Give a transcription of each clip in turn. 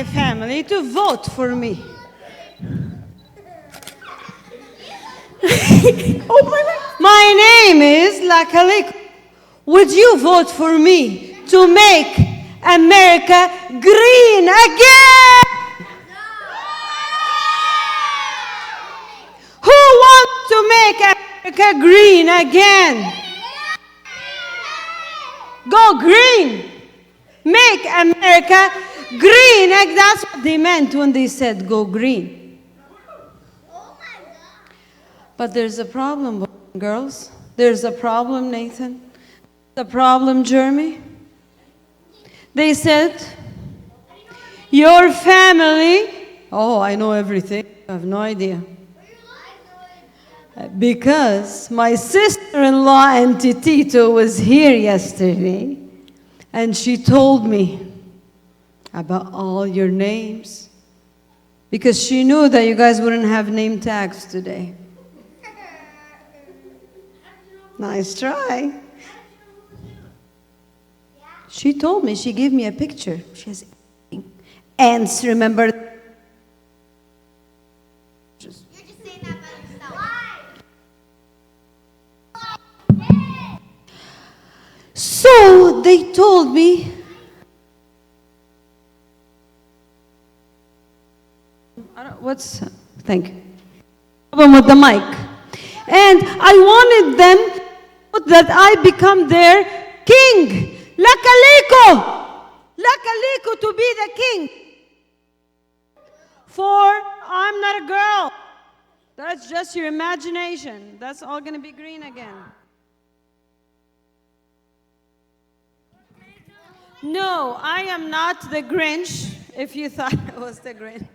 my family to vote for me. Oh my God. My name is Lakaliko. Would you vote for me to make America green again? Who wants to make America green again? Go green. Make America green. Like that's what they meant when they said go green. But there's a problem, boys and girls. There's a problem, Nathan. The problem, Jeremy. They said, your family, oh, I know everything. I have no idea. Because my sister-in-law, Auntie Tito, was here yesterday, and she told me about all your names, because she knew that you guys wouldn't have name tags today. Nice try. She told me, she gave me a picture. She has ants, remember? You're just saying that by yourself. So they told me, thank you. Problem with the mic. And I wanted them that I become their king. Lakaliko! Lakaliko to be the king. For I'm not a girl. That's just your imagination. That's all going to be green again. No, I am not the Grinch, if you thought I was the Grinch.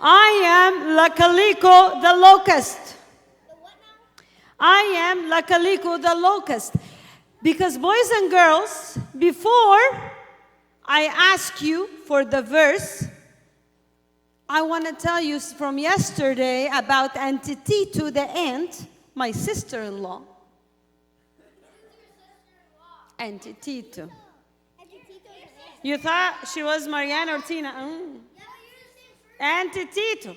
I am Lakaliko the locust. I am Lakaliko the locust. Because boys and girls, before I ask you for the verse, I want to tell you from yesterday about Auntie Tito the ant, my sister-in-law. Auntie Tito. You thought she was Mariana or Tina? Auntie Tito.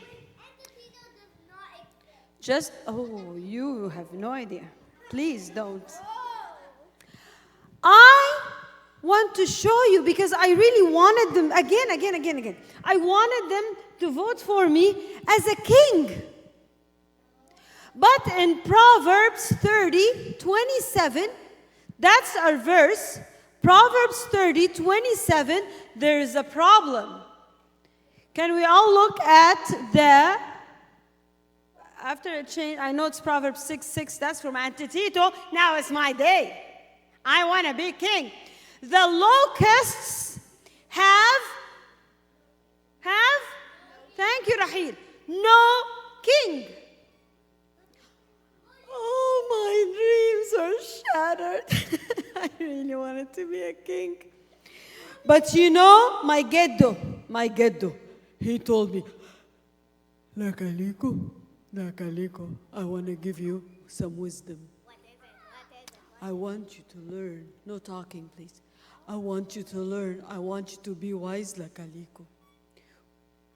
Just, oh, you have no idea. Please don't. I want to show you because I really wanted them, again. I wanted them to vote for me as a king. But in Proverbs 30:27, that's our verse. Proverbs 30:27, there is a problem. Can we all look at the, after a change, I know it's Proverbs 6:6, that's from Auntie Tito. Now it's my day. I want to be king. The locusts have, thank you, Rahil, no king. Oh, my dreams are shattered. I really wanted to be a king. But you know, my ghetto, he told me, Lakaliko, I want to give you some wisdom. What is it? I want you to learn. No talking, please. I want you to learn. I want you to be wise, Lakaliko.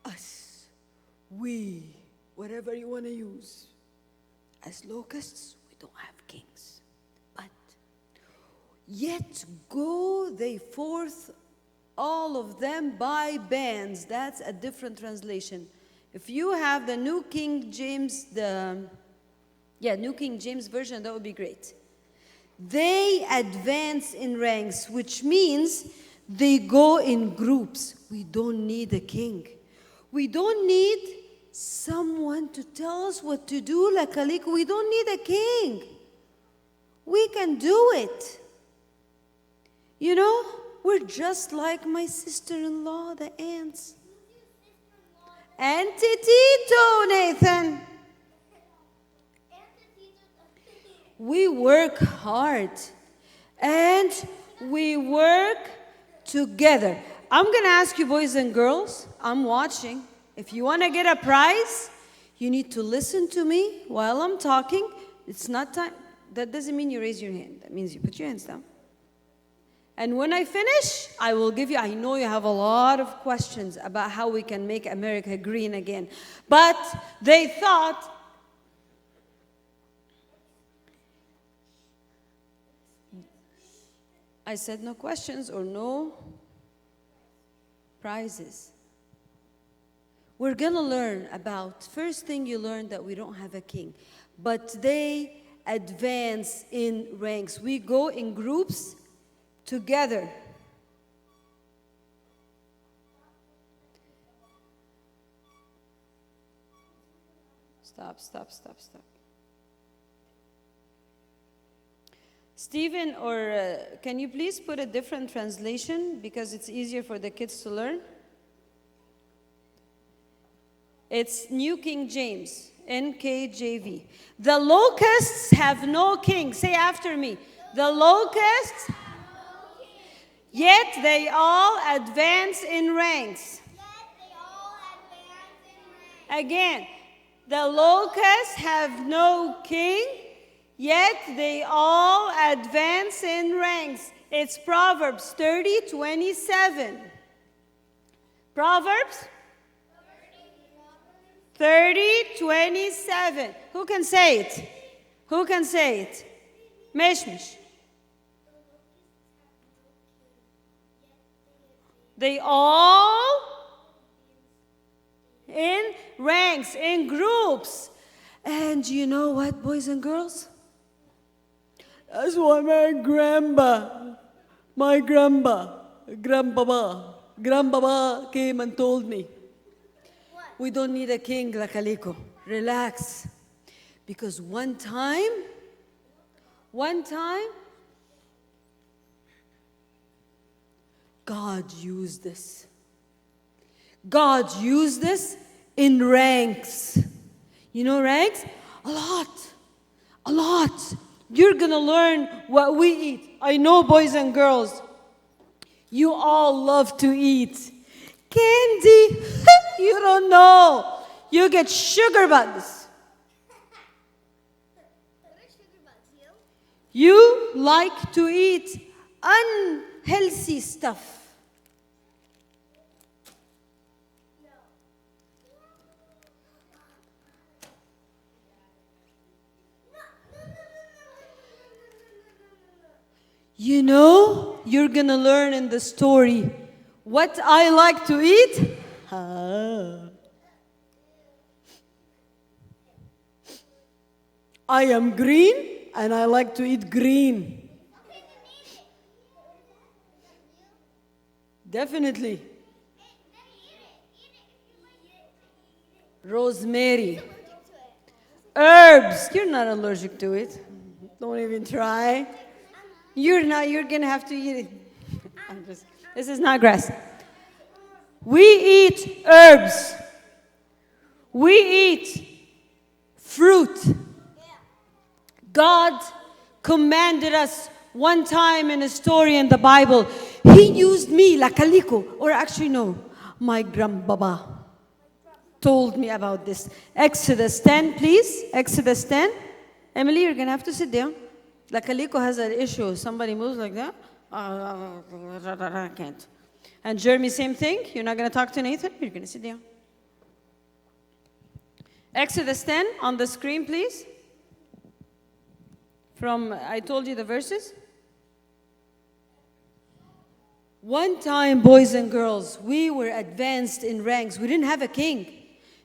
Us, we, whatever you want to use. As locusts, we don't have kings. But yet go they forth, all of them by bands. That's a different translation. If you have the New King James, New King James Version, that would be great. They advance in ranks, which means they go in groups. We don't need a king. We don't need someone to tell us what to do, Lakaliko. We don't need a king. We can do it. You know, we're just like my sister-in-law, the ants. Auntie Tito, Nathan. We work hard and we work together. I'm going to ask you, boys and girls, I'm watching. If you want to get a prize, you need to listen to me while I'm talking. It's not time. That doesn't mean you raise your hand. That means you put your hands down. And when I finish, I will give you, I know you have a lot of questions about how we can make America green again. But they thought, I said no questions or no prizes. We're going to learn about, first thing you learn that we don't have a king. But they advance in ranks. We go in groups together. Stop. Stephen, or can you please put a different translation because it's easier for the kids to learn? It's New King James, NKJV. The locusts have no king. Say after me. The locusts, yet they all advance in ranks. Again, the locusts have no king, yet they all advance in ranks. It's Proverbs 30:27. Proverbs 30:27. Who can say it? Who can say it? Meshmish. They all in ranks, in groups. And you know what, boys and girls? That's what my grandpapa came and told me. We don't need a king like Aliko. Relax. Because one time, God used this. God used this in ranks. You know ranks? A lot. You're going to learn what we eat. I know, boys and girls, you all love to eat candy. You don't know. You get sugar bugs. You like to eat unhealthy stuff. You know, you're going to learn in the story what I like to eat. I am green and I like to eat green. Definitely. Rosemary. Herbs. You're not allergic to it. Don't even try. You're going to have to eat it. This is not grass. We eat herbs. We eat fruit. God commanded us one time in a story in the Bible. He used me like Aliko, or actually no, my grandbaba told me about this. Exodus 10, please. Exodus 10. Emily, you're going to have to sit down. Like Aliko has an issue. Somebody moves like that. I can't. And Jeremy, same thing. You're not going to talk to Nathan. You're going to sit down. Exodus 10 on the screen, please. I told you the verses. One time, boys and girls, we were advanced in ranks. We didn't have a king.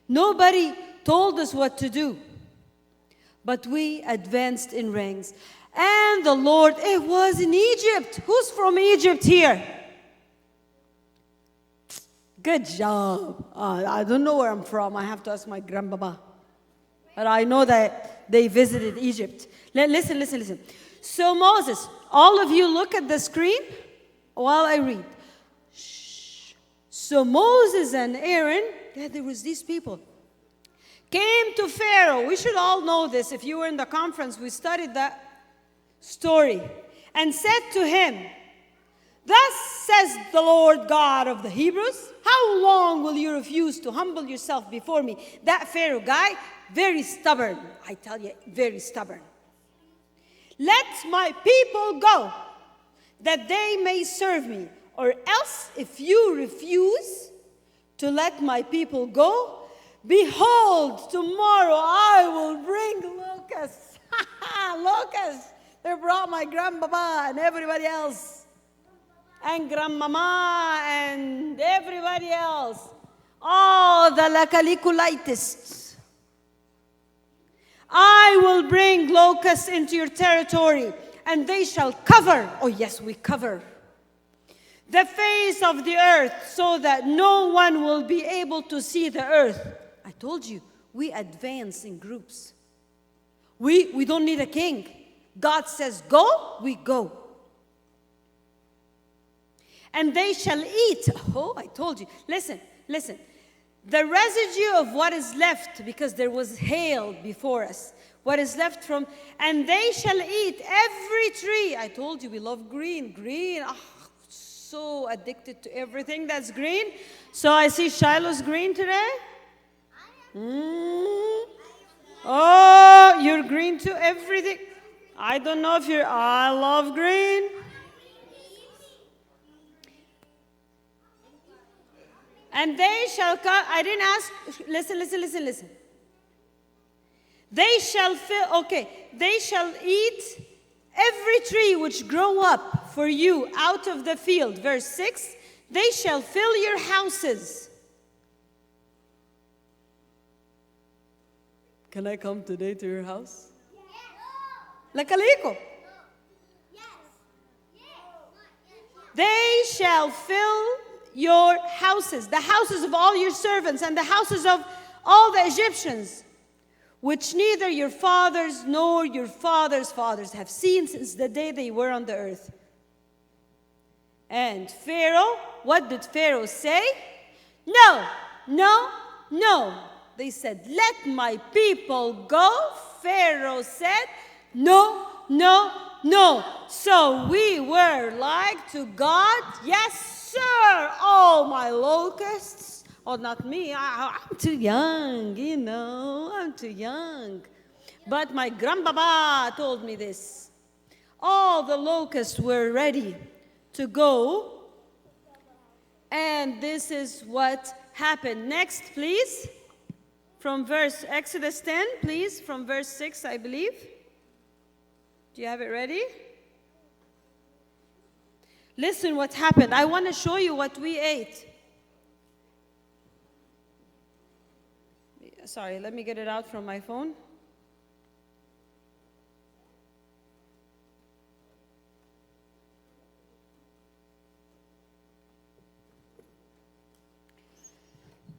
Nobody told us what to do. But we advanced in ranks. And the Lord, it was in Egypt. Who's from Egypt here? Good job. I don't know where I'm from. I have to ask my grandmama. But I know that they visited Egypt. Listen. So Moses, all of you look at the screen while I read. Shh. So Moses and Aaron, there was these people, came to Pharaoh. We should all know this. If you were in the conference, we studied that story. And said to him, thus says the Lord God of the Hebrews, how long will you refuse to humble yourself before me? That Pharaoh guy, very stubborn. I tell you, very stubborn. let my people go, that they may serve me. Or else, if you refuse to let my people go, behold, tomorrow I will bring locusts. Locusts. They brought my grandpapa and everybody else, and grandmama and everybody else. All the Lakalikulites. I will bring locusts into your territory, and they shall cover, oh yes, we cover, the face of the earth, so that no one will be able to see the earth. I told you, we advance in groups. We don't need a king. God says, go, we go. And they shall eat. Oh, I told you. Listen. The residue of what is left, because there was hail before us, what is left from, and they shall eat every tree. I told you we love green. Green. Oh, so addicted to everything that's green. So I see Shiloh's green today. Oh, you're green to everything. I don't know if you're, I love green. And they shall come, I didn't ask, listen. They shall fill, they shall eat every tree which grow up for you out of the field. Verse 6, they shall fill your houses. Can I come today to your house? Lakaliko. They shall fill your houses, the houses of all your servants, and the houses of all the Egyptians, which neither your fathers nor your fathers' fathers have seen since the day they were on the earth. And Pharaoh, what did Pharaoh say? No. They said, let my people go. Pharaoh said, no. So we were like to God, yes, sir. Oh, my locusts. Oh, not me. I'm too young, I'm too young. But my grandpapa told me this. All the locusts were ready to go. And this is what happened. Next, please. From Exodus 10, please. From verse 6, I believe. Do you have it ready? Listen what happened. I want to show you what we ate. Sorry, let me get it out from my phone.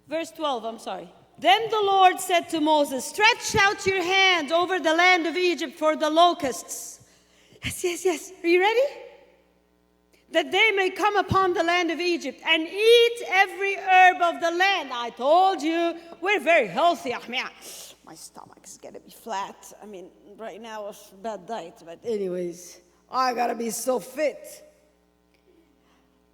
Verse 12, I'm sorry. Then the Lord said to Moses, stretch out your hand over the land of Egypt for the locusts. Yes. Are you ready? That they may come upon the land of Egypt and eat every herb of the land. I told you, we're very healthy. My stomach is going to be flat. Right now it's a bad diet, but anyways, I got to be so fit.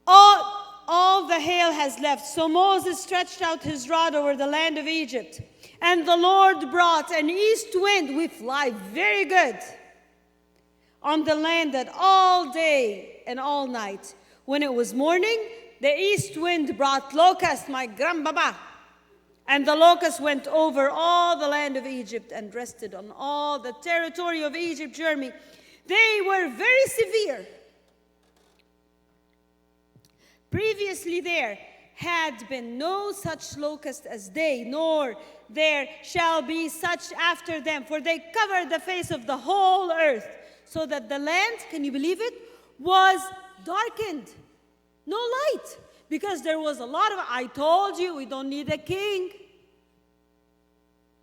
All the hail has left. So Moses stretched out his rod over the land of Egypt. And the Lord brought an east wind. We fly very good on the land that all day and all night. When it was morning, the east wind brought locusts, my grandbaba. And the locusts went over all the land of Egypt and rested on all the territory of Egypt, Jeremy. They were very severe. Previously there had been no such locust as they, nor there shall be such after them, for they covered the face of the whole earth, so that the land, can you believe it, was darkened. No light, because there was a lot of, I told you, we don't need a king.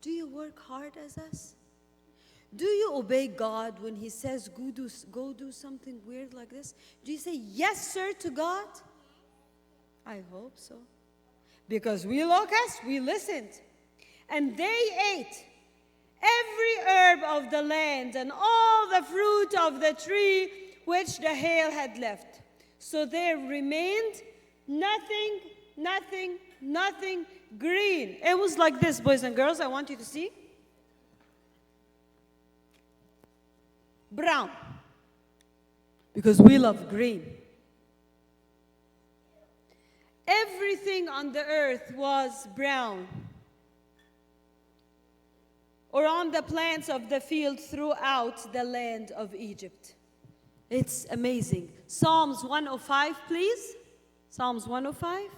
Do you work hard as us? Do you obey God when He says, go do something weird like this? Do you say, yes, sir, to God? I hope so. Because we locusts, we listened. And they ate every herb of the land and all the fruit of the tree which the hail had left. So there remained nothing green. It was like this, boys and girls. I want you to see. brown. Because we love green. Everything on the earth was brown. Or on the plants of the field throughout the land of Egypt. It's amazing. Psalms 105, please. Psalms 105.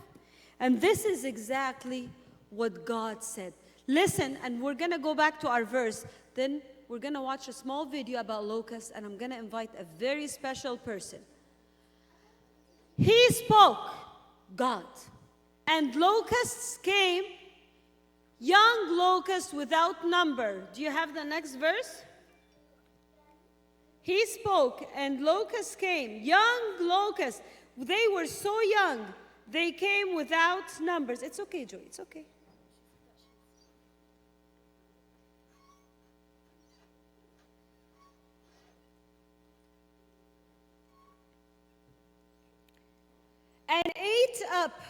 And this is exactly what God said. Listen, and we're going to go back to our verse. Then we're going to watch a small video about locusts, and I'm going to invite a very special person. He spoke, God, and locusts came, young locusts without number. Do you have the next verse? He spoke, and locusts came, young locusts. They were so young, they came without numbers. It's okay, Joy, it's okay. And ate up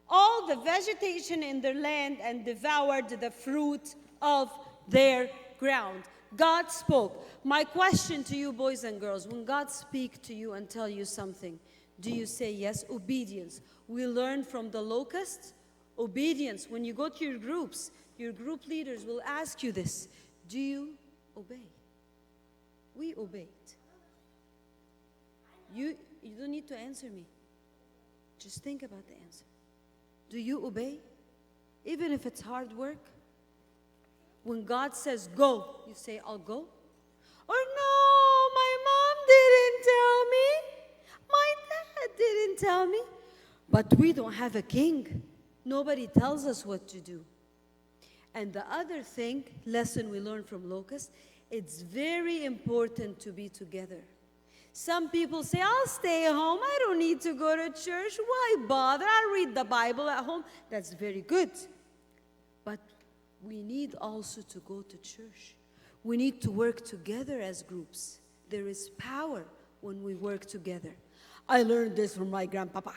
all the vegetation in their land and devoured the fruit of their ground. God spoke. My question to you, boys and girls, when God speaks to you and tell you something, do you say yes? Obedience. We learn from the locusts. Obedience. When you go to your groups, your group leaders will ask you this. Do you obey? We obeyed. You don't need to answer me. Just think about the answer. Do you obey? Even if it's hard work? When God says go, you say, I'll go? Or no, my mom didn't tell me. My dad didn't tell me. But we don't have a king. Nobody tells us what to do. And the other thing, lesson we learn from locusts, it's very important to be together. Some people say, I'll stay home. I don't need to go to church. Why bother? I'll read the Bible at home. That's very good. But we need also to go to church. We need to work together as groups. There is power when we work together. I learned this from my grandpapa.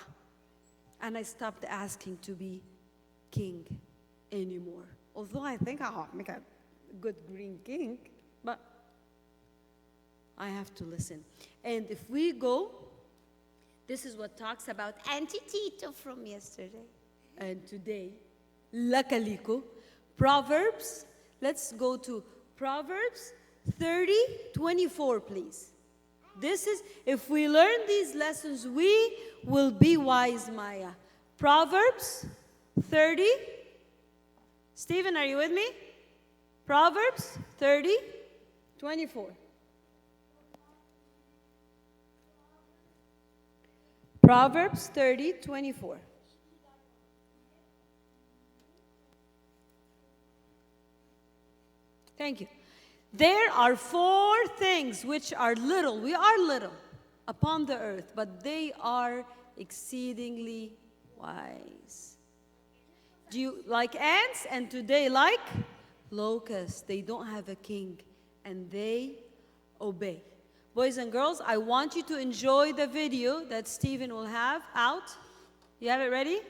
And I stopped asking to be king anymore. Although I think I'll make a good green king, but I have to listen. And if we go, this is what talks about Auntie Tito from yesterday and today. Lakaliko. Proverbs, let's go to Proverbs 30:24, please. This is, if we learn these lessons, we will be wise, Maya. Proverbs 30. Stephen, are you with me? Proverbs 30:24. Proverbs 30:24. Thank you. There are 4 things which are little, we are little, upon the earth, but they are exceedingly wise. Do you like ants? And today like locusts. They don't have a king, and they obey. Boys and girls, I want you to enjoy the video that Stephen will have out. You have it ready?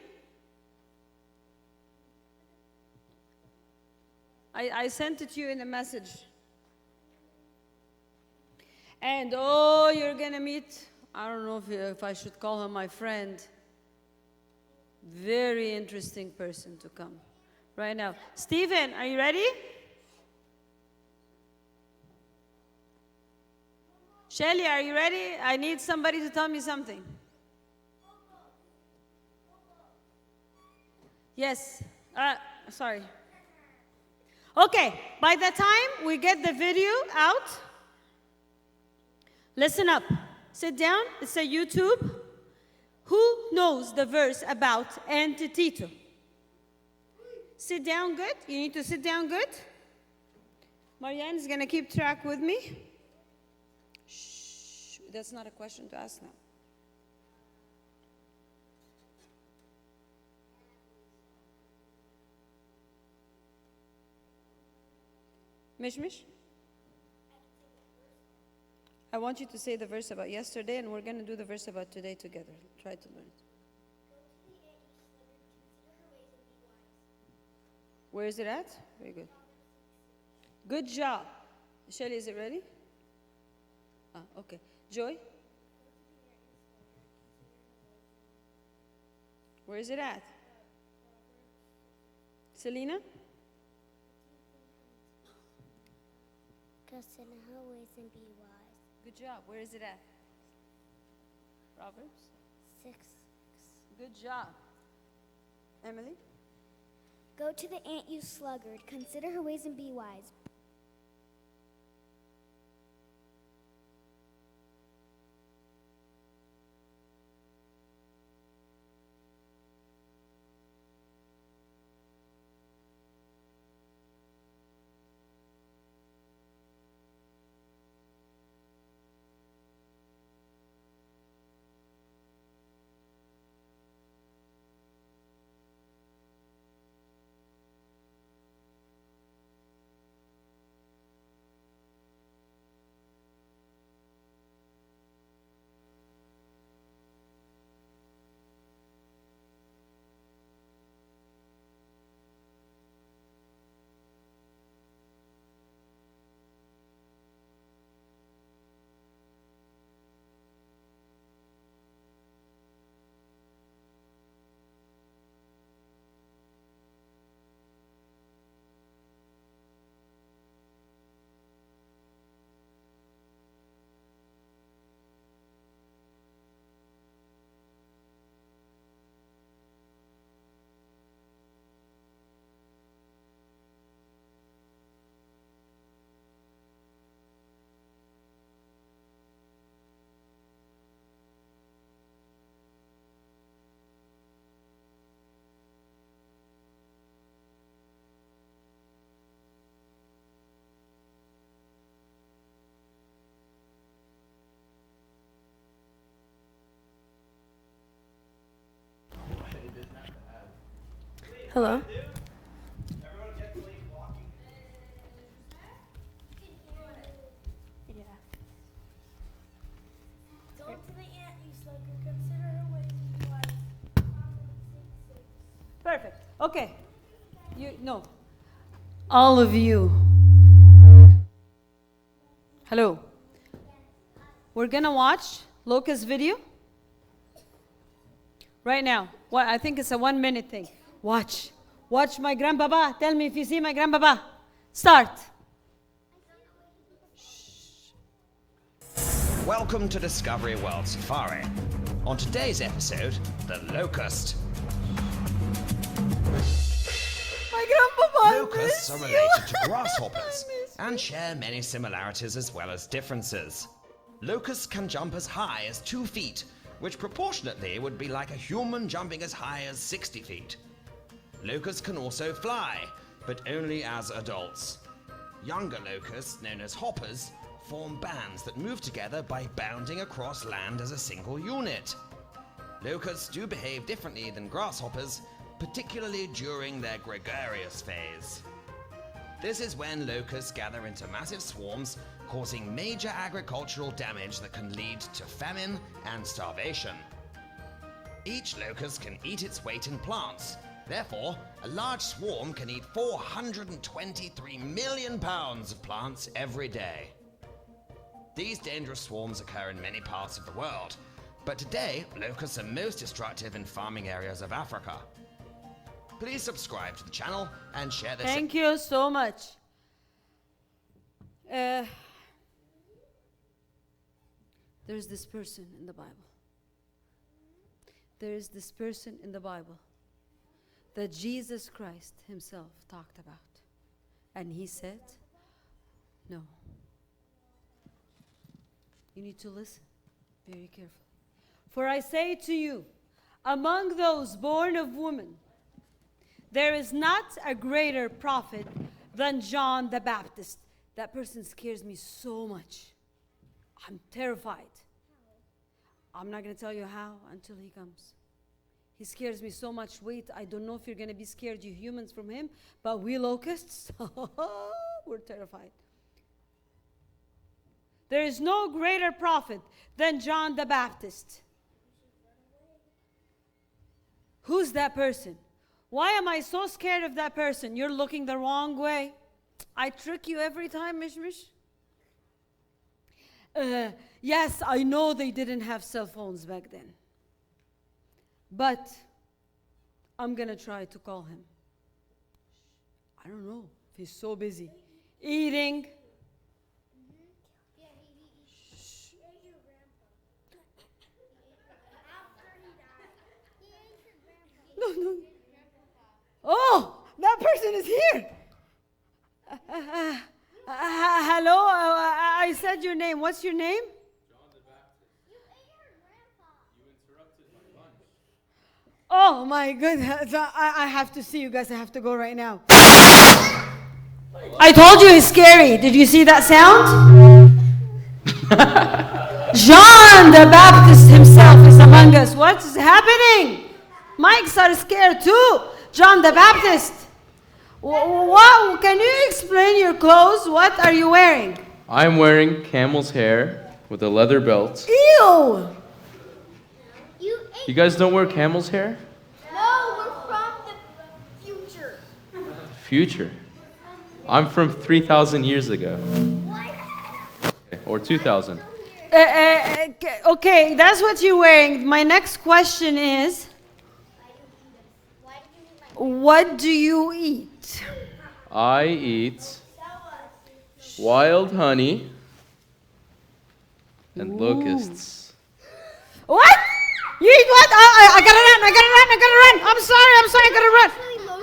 I sent it to you in a message. And oh, you're going to meet, I don't know if I should call him my friend. Very interesting person to come right now. Stephen, are you ready? Shelly, are you ready? I need somebody to tell me something. Yes. Sorry. Okay, by the time we get the video out, listen up. Sit down. It's a YouTube. Who knows the verse about Auntie Tito? Sit down good. You need to sit down good. Marianne is going to keep track with me. Shh. That's not a question to ask now. Mishmish? I want you to say the verse about yesterday, and we're going to do the verse about today together. Try to learn it. Where is it at? Very good. Good job. Shelly, is it ready? Okay. Joy? Where is it at? Selena? Consider her ways and be wise. Good job. Where is it at? Proverbs? 6. Good job. Emily? Go to the ant, you sluggard. Consider her ways and be wise. Hello? Yeah. Go to the ant, you sluggard. Consider her ways and be wise. Perfect. Okay. No. All of you. Hello. We're gonna watch Loca's video right now. What I think it's a 1 minute thing. Watch. Watch my grandpapa. Tell me if you see my grandpapa. Start. Welcome to Discovery World Safari. On today's episode, the locust. My grandpapa. Locusts are related to grasshoppers and share many similarities as well as differences. Locusts can jump as high as 2 feet, which proportionately would be like a human jumping as high as 60 feet. Locusts can also fly, but only as adults. Younger locusts, known as hoppers, form bands that move together by bounding across land as a single unit. Locusts do behave differently than grasshoppers, particularly during their gregarious phase. This is when locusts gather into massive swarms, causing major agricultural damage that can lead to famine and starvation. Each locust can eat its weight in plants. Therefore, a large swarm can eat 423 million pounds of plants every day. These dangerous swarms occur in many parts of the world, but today, locusts are most destructive in farming areas of Africa. Please subscribe to the channel and share this. Thank you so much. There's this person in the Bible. There is this person in the Bible that Jesus Christ himself talked about. And he said, no. You need to listen very carefully. For I say to you, among those born of woman, there is not a greater prophet than John the Baptist. That person scares me so much. I'm terrified. I'm not going to tell you how until he comes. He scares me so much. Wait, I don't know if you're going to be scared, you humans, from him, but we locusts, we're terrified. There is no greater prophet than John the Baptist. Who's that person? Why am I so scared of that person? You're looking the wrong way. I trick you every time, Mishmish. Yes, I know they didn't have cell phones back then. But I'm going to try to call him. I don't know if he's so busy. Eating. No. Oh, that person is here. Hello, I said your name. What's your name? John the Baptist. You ate your grandpa. You interrupted my lunch. Oh my goodness. I have to see you guys. I have to go right now. I told you it's scary. Did you see that sound? John the Baptist himself is among us. What's happening? Mike's are scared too. John the Baptist. Wow, can you explain your clothes? What are you wearing? I'm wearing camel's hair with a leather belt. Ew! You ate. You guys don't wear camel's hair? No, we're from the future. Future. I'm from 3,000 years ago. What? Or 2,000. Okay, that's what you're wearing. My next question is, Why do you eat my what do you eat? I eat wild honey and locusts. What? You eat what? I gotta run. I'm sorry, I gotta run.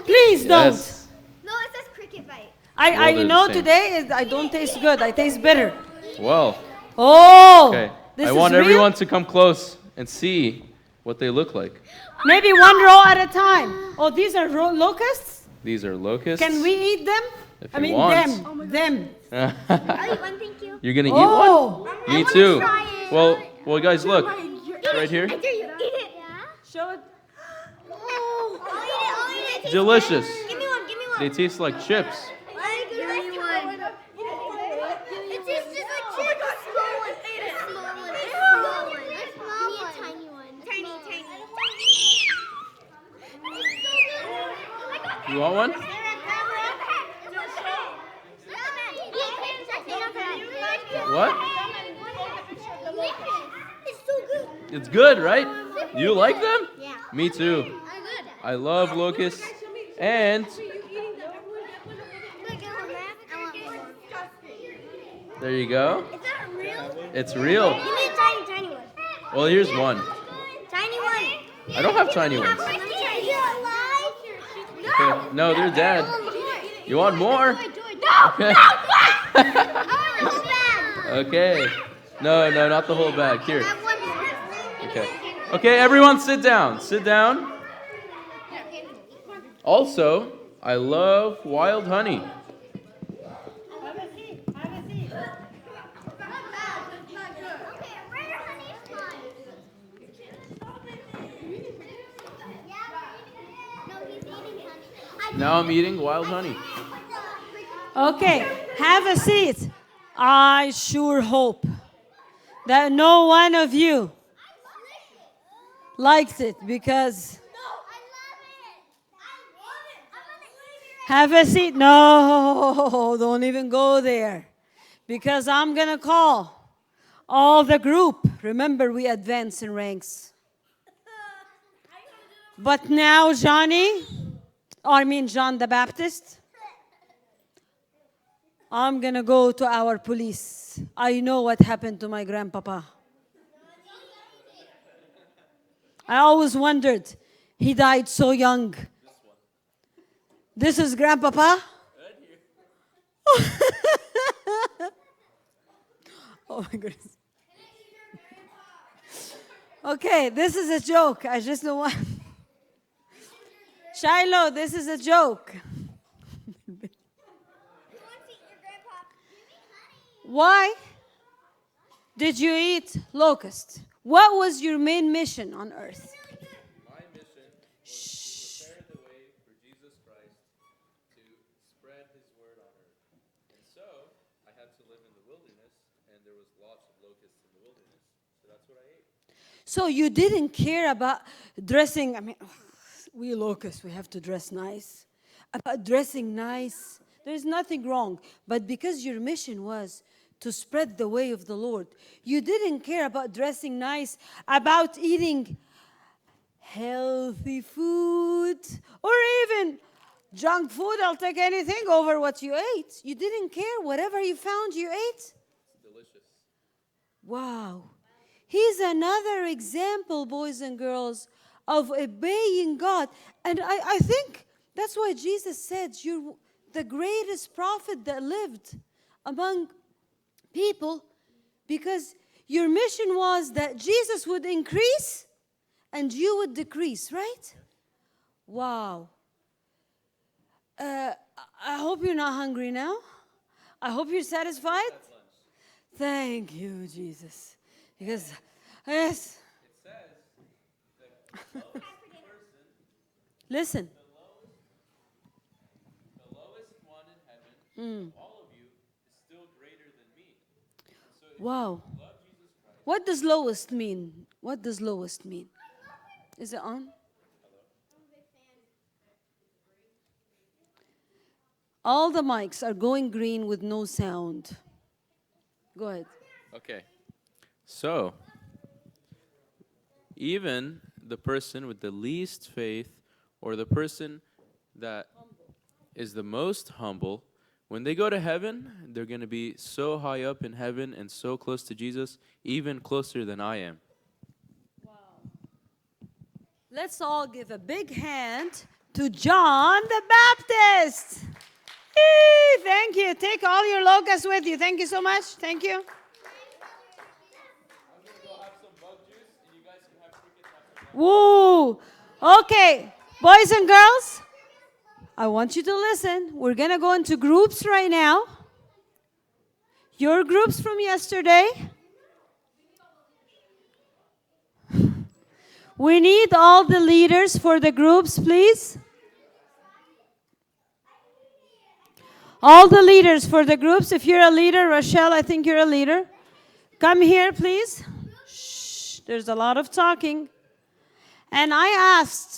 Please don't. Yes. No, it says cricket bite. I Well, they're know the same. today I don't taste good. I taste bitter. Well, Oh, okay. this I is want real? everyone to come close and see what they look like. Maybe one row at a time. Oh, these are locusts? These are locusts. Can we eat them? If I you mean, want. them. I'll eat one, thank you. You're gonna eat Oh. one? I Me wanna too. try it. Well, guys, look. Right here. I dare you. Eat it. Yeah? Show it. I'll eat it. Taste Delicious. it. Give me one. They taste like chips. Give me one. It tastes just like chips. A small one. Eat it. A small one. A small one. A small one. A tiny one. Tiny. You want one? What? It's so good. It's good, right? You like them? Yeah. Me too. I love locusts. And there you go. Is that real? It's real. Give me a tiny one. Well, here's one. Tiny one. I don't have tiny ones. Is it alive? Okay. No, they're dead. You want more? No. Okay. I want the bag. Okay. No, not the whole bag. Here. That one. Okay. Okay, everyone sit down. Sit down. Also, I love wild honey. Now I'm eating wild honey. Okay, have a seat. I sure hope that no one of you likes it because. Have a seat. No, don't even go there. Because I'm going to call all the group. Remember, we advance in ranks. But now, John the Baptist, I'm going to go to our police. I know what happened to my grandpapa. I always wondered, he died so young. This is Grandpapa? Oh my goodness. Okay, this is a joke. I just don't want. Shiloh, this is a joke. Why did you eat locust? What was your main mission on earth? My mission is to prepare the way for Jesus Christ to spread his word on earth. And so, I had to live in the wilderness, and there was lots of locusts in the wilderness. So that's what I ate. So you didn't care about dressing, I mean, we locusts, we have to dress nice. About dressing nice, there's nothing wrong. But because your mission was to spread the way of the Lord. You didn't care about dressing nice, about eating healthy food, or even junk food. I'll take anything over what you ate. You didn't care. Whatever you found, you ate. It's delicious. Wow. He's another example, boys and girls, of obeying God. And I think that's why Jesus said, you're the greatest prophet that lived among people, because your mission was that Jesus would increase and you would decrease, right? Wow. I hope you're not hungry now. I hope you're satisfied. Thank you, Jesus. Because, yes. It says that the lowest person, Listen. the lowest one in heaven, all of you, is still greater than me. And so if Wow. you love Jesus Christ, What does lowest mean? What does lowest mean? Is it on? All the mics are going green with no sound. Go ahead. okay. So, even the person with the least faith, or the person that is the most humble, when they go to heaven, they're going to be so high up in heaven and so close to Jesus, even closer than I am. Let's all give a big hand to John the Baptist. Yay, thank you. Take all your locusts with you. Thank you so much. Thank you. Woo! Okay, boys and girls, I want you to listen. We're going to go into groups right now. Your groups from yesterday. We need all the leaders for the groups, please. All the leaders for the groups. If you're a leader, Rochelle, I think you're a leader. Come here, please. Shh, there's a lot of talking. And I asked